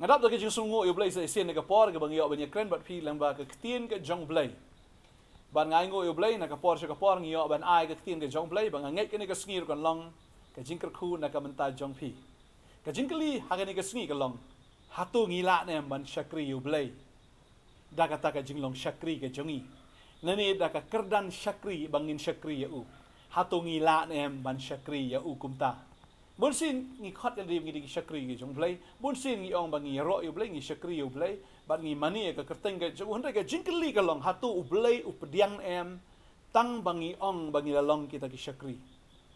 ngadap da ke jing sungu U Blei se sen ke por ke bang yo banya kren bat phi lamba ke tien ke jong Blei ban ngai ngo U Blei na ke por se ke por ngi yo ban ai ke tien ke jong Blei bang ngai ke ni ke sngi kon long ke jing ke khu na ke menta jong phi ke jing kli ha ke ni ke sngi ke long hatu ngi la ne ban shakri U Blei da kata ke jing long shakri ke jongi nani da ka kerdan shakri bangin shakri ya u hatu ngi la ne ban shakri ya u kumta bun sin ngi khot ya rim ngi shakri ngi jong Blei bun sin ngi ong bangi ro U Blei ngi shakri U Blei bat ngi mani ka kerteng ke jong hon ke jing kli ke long hatu U Blei u pediang tang bangi ong bangi la long kita ki shakri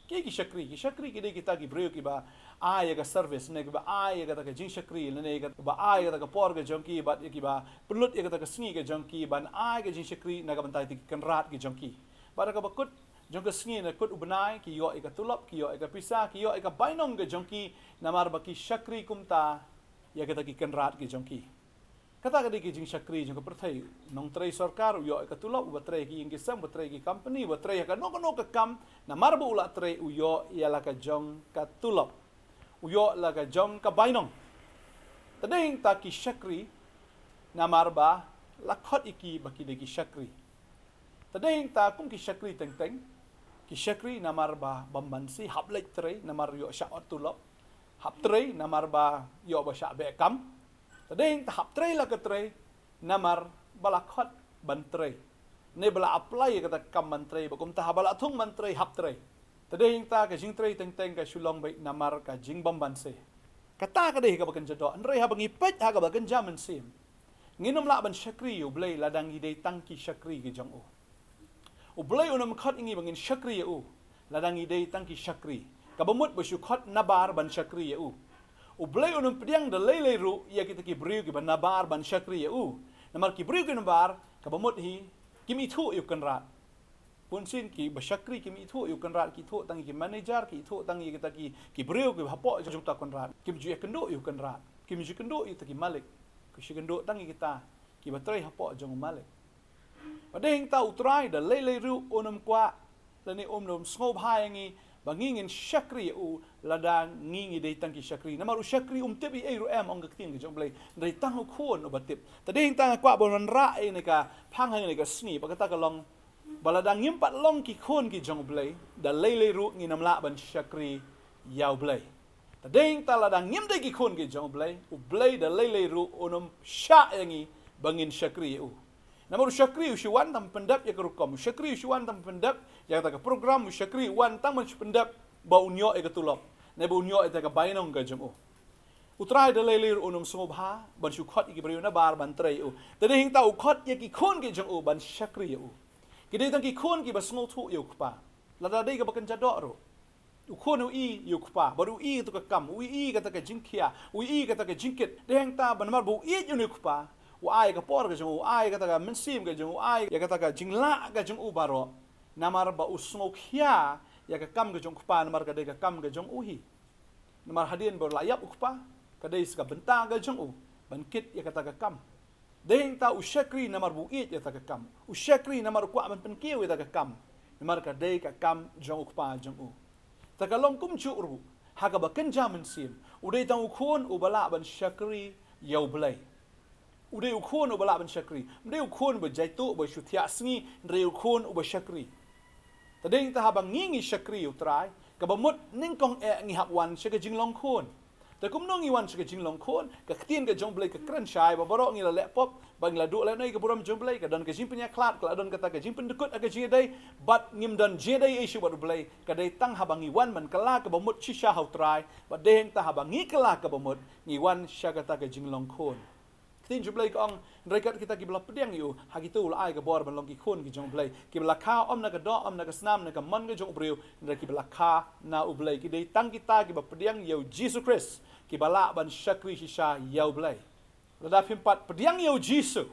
ki shakri ki de kita ki breu ki ba ai ka service ne ki ba ai ka ta ka jing shakri ne ka ba ai ka ta ka por ka jong ki ba ki ba pulut ka ta ka sngi ka jong ki ban ai ka jing shakri na ka bantai ti kan rat ki jong ki ba ka ba kut jong ka sngi na kut ubnai ki yo ka tulap ki yo ka pisa ki yo ka bainong ka jong ki namar ba ki shakri kumta ya ka ta ki kan rat ki jong ki kata ka di ki jing shakri jong ka perthai nong trai sarkar yo ka tulap ba trai ki ing ki sam ba trai ki company ba trai ka no ka kam na mar ba ula trai u yo ya la ka jong ka tulap u yo la ka jong ka bainong tadeng ta ki shakri na mar ba la khot iki ba ki de ki shakri tadeng ta kum ki shakri teng teng ki shakri na mar ba bambansi hap lek trai na mar yo sha tulap hap trai na mar ba yo ba sha be kam tadeng tahap tray la ke tray namar balakot bantray ne bala apply kata kam mantray bakum tahap bala thung mantray hap tray tadeng ta ka jing tray teng teng ka Shillong bai namar ka jing bambanse kata ka deh ka bakan jado anre ha bangi pet ha ka bakan jaman sim nginom la ban shakri U Blei ladang ide tangki shakri ke jong U Blei unam khat ingi bangin shakri u ladang ide tangki shakri ka bamut basu khat nabar ban shakri u U Blei unum pediang da lele ru ia kita ki briu ki ban nabar ban shakri ya u namar ki briu ki nabar ka bamut hi kimi thu yu kan rat pun sin ki ba shakri kimi thu yu kan rat ki thu tang ki manager ki thu tang kita ki briu ki hapo jung ta kan rat kim ju kendo yu kan rat kim ju kendo yu ta ki malik ki shi kendo tang kita ki ba trai hapo jung malik padeng ta utrai da lele ru unum kwa lani nom sngop hai ngi bangingin shakri u ladang ngingi dei tangki shakri namaru shakri tebi e ru ong gaktin ke jong Blei dei tang khon obatip tadeng tang kwa bon ra e ne ka phang hang ne ka sni pakata ka long baladang ngimpat long ki khon ki jong Blei da lele ru nginam la ban shakri yau Blei tadeng ta ladang ngim dei ki khon ki jong Blei U Blei da lele ru onum sha ngi bangin shakri u namaru shakri u shiwan tam pendap ya kerukom shakri u shiwan tam pendap ya ta ka program shakri wan tam pendap ba unyo e ka tulop ne ba unyo e ta ka bainong ka jom utrai da lelir unum sumobha ban shu khot ki briu na bar ban trai u tade hing ta u khot ye ki khon ki jom ban shakri u ki dei tang ki khon ki ba sngo thu yu kpa la da dei ka bakan jado ro u khon u i yu kpa ba u i to ka kam u i ka ta ka jinkia u i ka ta ka jinkit de hing ta ban mar bu i yu ni kpa u ai ka por ka jong u ai ka ta ka mensim ka jong u ai ya ka ta ka jingla ka jong u baro namar ba u sngo khia ya ka kam ka jong kpa namar ka de ka kam ka jong u hi namar hadien bor layap u kpa ka de ska benta ka jong u ban kit ya ka ta ka kam dehing ta u shakri namar bu it ya ta ka kam u shakri namar kwa ban pen kiu ya ta ka kam namar ka de ka kam jong u kpa jong u ta ka long kum chu ru ha ka ba kan jaman sim u de tang u khon u bala ban shakri yau Blei ude u khon u bala ban shakri ude u khon ba jaitu ba shuthia sngi re u khon u ba shakri tadeng ta habang ngi shakri u trai ka ba mut ning kong e ngi hap wan shaka jinglong khon ta kum nong i wan shaka jinglong khon ka ktien ka jong Blei ka kran shai ba baro ngi la laptop ba ngi la du la nei ka buram jong Blei ka don ka jing penya klat ka don ka ta ka jing pen dekut ka jing dai bat ngim don je dai issue ba Blei ka dai tang habang i wan man kala ka ba mut shisha hau trai ba deng ta habang ngi kala ka ba mut ngi wan shaka ta ka jinglong khon tin jong Blei ka ong rekat kita ki bla pediang yu hagitu la ai ka bor ban long ki khon ki jong Blei ki bla kha om na ka do om na ka snam na ka man ka jong briu na ki bla kha na u Blei ki dei tang kita ki ba pediang yu Jesus Christ ki bala ban shakri shisha yau Blei la da phim pat pediang yu Jesus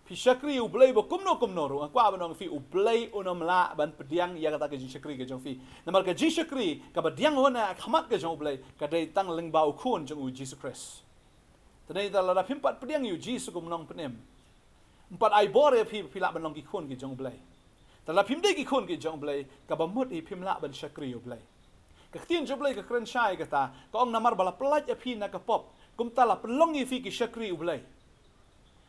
pi shakri u Blei ba kumno ru kwa ban ong fi u Blei unom la ban pediang ya ka ta ka jing shakri ka jong fi namar ka jing shakri ka ba diang hona khamat ka jong Blei ka dei tang ling ba u khon jong u Jesus Christ tadei ta la da phim pat pediang yu Jesus kum nong penem empat ai bore phi la ban long ki khon ki jong Blei ta la phim dei ki khon ki jong Blei ka ba mut hi phim la ban shakri u Blei ka tien jong Blei ka kren shai ka ta ka ong namar bala plaj phi na ka pop kum ta la pelong i fi ki shakri U Blei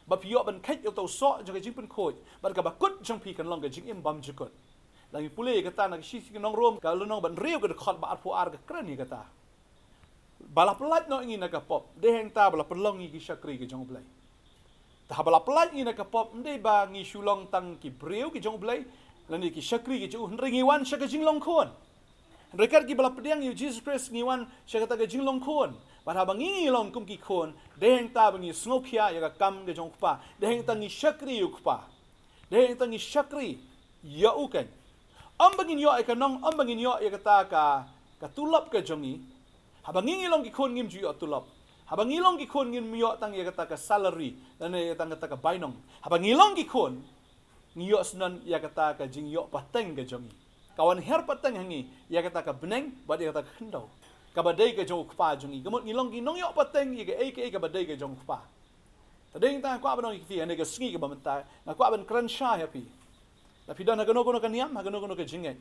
ba pio ban khet yo to so jong ka jing pen khoi ban ka ba kut jong pi kan long ka jing im bam jukot lagi pule ka ta na si nong rom ka lu nong ban riu ka khot ba ar pu ar ka kran ni ka ta bala pelat no ingin na ka pop de heng ta bala pelong i ki shakri ka jong Blei ta bala pelat ingin na ka pop ndei ba ngi Shillong tang ki breu ki jong Blei lani ki shakri ki chu ringi wan shaka jing long khon rekat ki bala pediang yu Jesus Christ ngi wan shaka ta ka jing long khon ba ha bangi long kum ki khon de heng ta bangi sngokhia ya ka kam ka jong pa de heng ta ngi shakri yu pa de heng ta ngi shakri ya u kan am bangin yo ka nong am bangin yo ya ka ta ka tulap ka jongi ha bangi long ki khon ngim ju yo tulap ha bangi long ki khon ngim yo tang ya ka ta ka salary dan ya tang ka ta ka bainong ha bangi long ki khon ngiyo sunan ya kata ka jing yo pateng ka jongi kawan her pateng hangi ya kata ka beneng bad ya kata ka khendau ka badai ka jong kpa jongi gamot ngilong gi nong yo pateng ya ka badai ka jong kpa tadeng ta kwa banong ki ane ka sngi ka bamta na kwa ban kran sha ya pi la pi dan ha gono ka niam ha gono ka jinget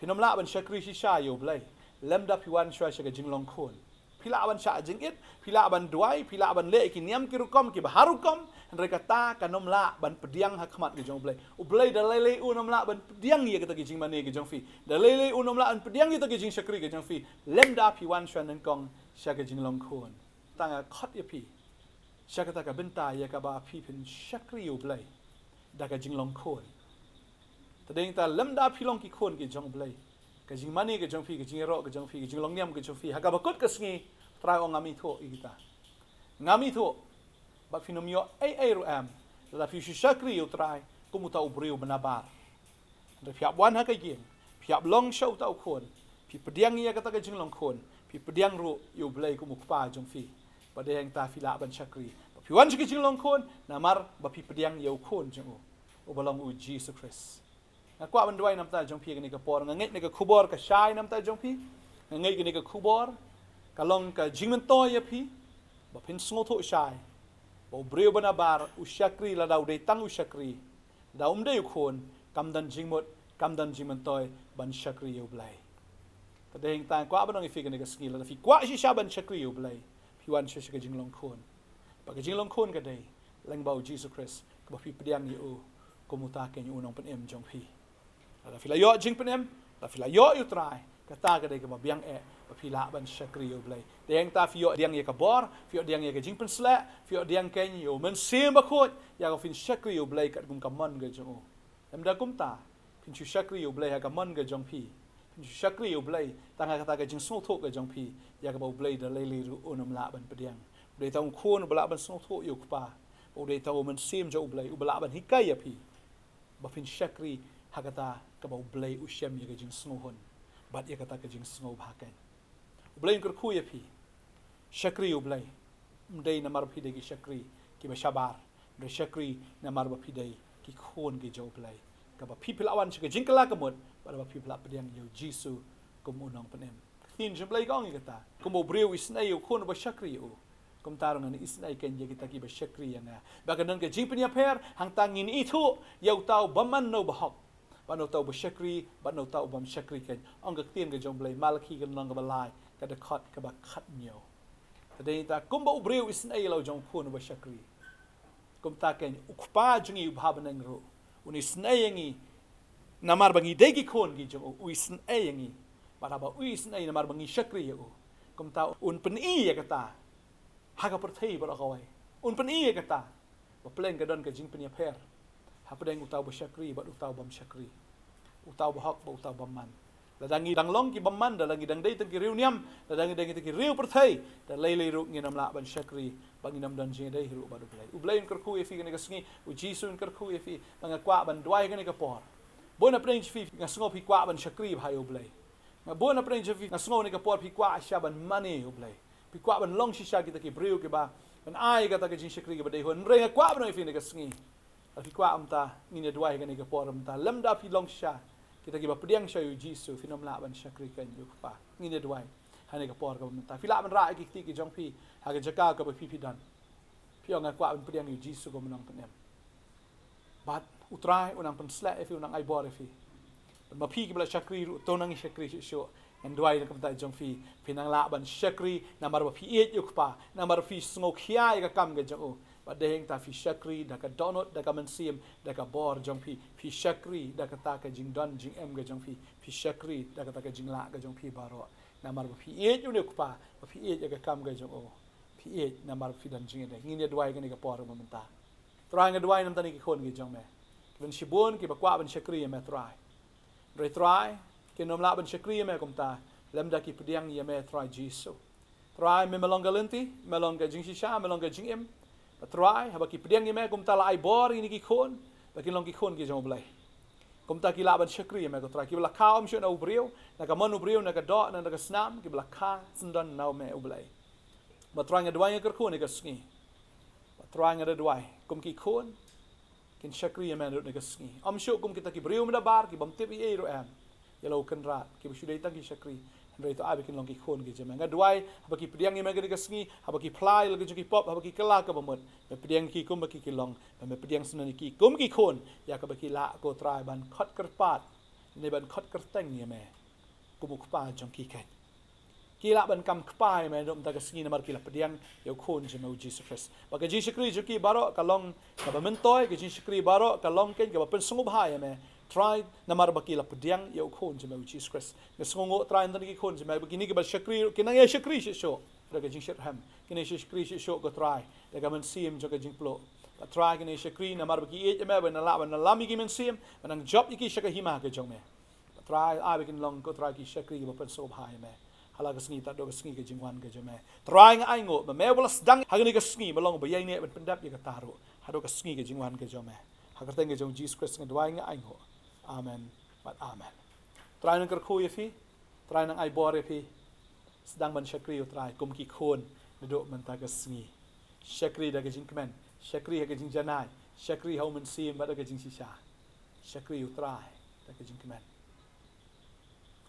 pinom la ban shakri shi sha yo Blei lemda pi wan shwa ka jing long khon pila ban sha jingit pila ban duai pila ban le ki niam ki rukom ki baharukom mereka ta kanom la ban pediang hakmat ke jong Blei U Blei da lele unom la ban pediang ye ke jing mane ke jong fi da lele unom la an pediang ye ke jing shakri ke jong fi lemda pi wan shwan nan kong sha ke jing long khon tanga khot ye pi sha ka ta ka benta ye ka ba pi pin shakri U Blei da ka jing long khon tadeng ta lemda pi long ki khon ke jong Blei ke jing mane ke jong fi ke jing ro ke jong fi ke jing long niam ke jong fi ha ka ba kut ke sngi trai ong ngami tho ikita ngami tho ba finom yo ai ru am la fi shakri yo trai kumu ta ubriu benabar da fiap wan ha ka gien fiap long show ta khon pi pediang ya ka ta ka jing long khon pi pediang ru U Blei kumu pa jong fi ba de heng ta fila ban shakri ba pi wan jing long khon na mar ba pi pediang yo khon jong o balong u Jesus Christ na kwa ban duai nam ta jong pi ka ni ka por ngai ni ka khubor ka shai nam ta jong pi ngai ni ka khubor ka long ka jing men to ya pi ba pin sngo tho shai bo breu bana bar u shakri la dau de tang u shakri daum de khon kam dan jingmot kam dan jingman toy ban shakri U Blei ta deng ta kwa banong i figure ni ka skill la fi kwa shi sha ban shakri U Blei fi wan shi ka jinglong khon ba ka jinglong khon ka dei lang bau Jesus Christ ka ba fi pediang yu ko muta ken yu nong pen em jong fi la fi la yo jing pen em la fi la yo yu try ka ta ka dei ka ba biang ba fi la ban shakri U Blei deng ta fi yo diang ye ka bor fi yo diang ye ka jing pen sla fi yo diang ken yu men sim ba khot ya ka fin shakri U Blei ka kum ka man ga jong em da kum ta fin chu shakri U Blei ha ka man ga jong pi fin chu shakri U Blei tang ha ka ta ka jing so tho ga jong pi ya ka ba U Blei da le le ru onam la ban pediang de ta khon ba la ban so tho yu pa bo de ta men sim jo U Blei u ba la ban hikai ya pi ba fin shakri ha ka ta ka ba U Blei u shem ye ga jing so hon bat ya ka ta ka jing so ba kan U Blei kur khu ya pi shakri U Blei mdei na mar pi de ki shakri ki ba shabar de shakri na mar ba pi de ki khon ki jo U Blei ka ba pi pelawan chi ka jing kala ka mot ba pi pela pediang yo jisu kum unong penem tin jim Blei gong ka ta kum bo breu isnai u khon ba shakri u kum tarong ni isnai ken ye kita ki ba shakri ya na ba ka nan ka jing penya per hang tangin i thu yau tau baman no ba hok ba no tau ba shakri ba no tau bam shakri ken ong ka tin ka jong Blei Malakhi kan nong ka ba lai ka de khot ka ba khat nyo tadei ta kum bo breu isnai lo jong khon ba shakri kum ta ken ukpa jungi bhabanang ro uni snayangi namar bangi degi khon gi jong u snayangi para ba u snay namar bangi shakri yo kum ta un pen I ya kata ha ka perthei ba kawai un pen I ya kata ba pleng ka don ka jing pen ya pher ha pedeng utaw ba shakri ba utaw bam shakri utaw ba hak ba utaw bam man la dangi dang long ki bam man da dangi dang dei ten ki riu niam la dangi dang ki riu perthei da lei ru nginam la ban shakri banginam dan jing dei ru ba U Blei ker khu fi ni ka sngi u jisu ker khu fi bang kwa ban dwai ni ka por bona preng fi nga sngo pi kwa ban shakri bhai U Blei nga bona preng fi nga sngo ni ka por pi kwa sha ban mani U Blei pi kwa ban long shisha kita ki breu ke ba ban ai ka ta ka jing shakri ke ba dei hon re nga kwa ban fi ni ka sngi pi kwa amta ni dwai ni ka por amta lamda pi long sha kita ki ba pediang sha u jisu fi nam la ban shakri kan yu pa ni dwai hani ka por ka amta fi la ban ra ki ti ki jong pi ha ka jaka ka ba pi dan piang kwa un pediang yu jisu ko menang penem bat utrai unang pen sla efi unang ai bor efi ma pi ki bla shakri ru to nang shakri sho and dwai nak mta jong fi pinang la ban shakri namar ba fi et yuk pa namar fi Nongkhryiem ka kam ga jong ba deheng ta fi shakri da ka donot da ka mensim da ka bor jong fi shakri da ka ta ka jing don jing em ga jong fi shakri da ka ta ka jing la ga jong fi baro namar ba fi et yuk pa ba fi et ka kam ga jong fi et namar fi dan jing da ngin dwai ga ni ka por ma mta trai nga dwai nam ta ni ki khon ga jong me ben shibun ki ba kwa ban shakri me trai ke nom la ban shakri me kom ta lem da ki pediang ye me try jisu try me melonga lenti melonga jing shisha melonga jing em try ha ba ki pediang ye me kom ta la ai bor ni ki khon ba ki long ki khon ki jong blai kom ta ki la ban shakri me ko try ki la ka om shu na ubriu na ka mon ubriu na ka do na ka snam ki la ka sundan na me ublai ba try nga dwai ka khon ni ka sngi ba try nga dwai kom ki khon kin shakri ye me na ka sngi om shu kom kita ki briu me da bar ki bam tip e ro am yellow kan rat ki busudai tangi shakri ndai to abi kin long ki khon ki jema nga dwai haba ki pediang ni mega ka sngi haba ki plai lagi ki pop haba ki kala ka bamut me pediang ki kum ba ki long me pediang sunan ki kum ki khon ya ka ba ki la ko trai ban khot kerpat ni ban khot kerteng ni me kumuk pa jong ki kan ki la ban kam kpai me dom ta ka sngi namar ki la pediang yo khon jema Jesus Christ ba ka Jesus Christ ki baro ka long ka ba mentoy ka Jesus Christ baro ka long ken ka ba pen sungub ha ya me try namar bakila pediang yo khon jema Jesus Christ ngesngongo try ndan ki khon jema begini ke ba shakri kinang ya shakri sho daga jing shirham kini shakri sho ko try daga men sim jo ka jing plo ba try kini shakri namar baki e jema ba na lami ki men sim nang job ki shaka hima ka jong me ba try a bekin long ko try ki shakri ba pen so bhai me hala ka sngi ta do ka sngi ka jing wan ka jema try nga ai ngo ba me bolas dang hagni ka sngi ba long ba yai ne ban pendap ya ka taru hado ka sngi ka jing wan ka joma hagarteng ka jong Jesus Christ nga dwai nga ai ngo amen but amen try nang kerkhu ye fi try nang ai bor ye fi sedang ban shakri try kum ki khon do man ta ka sngi shakri da ka jing kmen shakri ka jing janai shakri hau man sim ba da ka jing shisha shakri try da ka jing kmen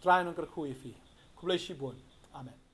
try nang kerkhu ye fi kublai shibun amen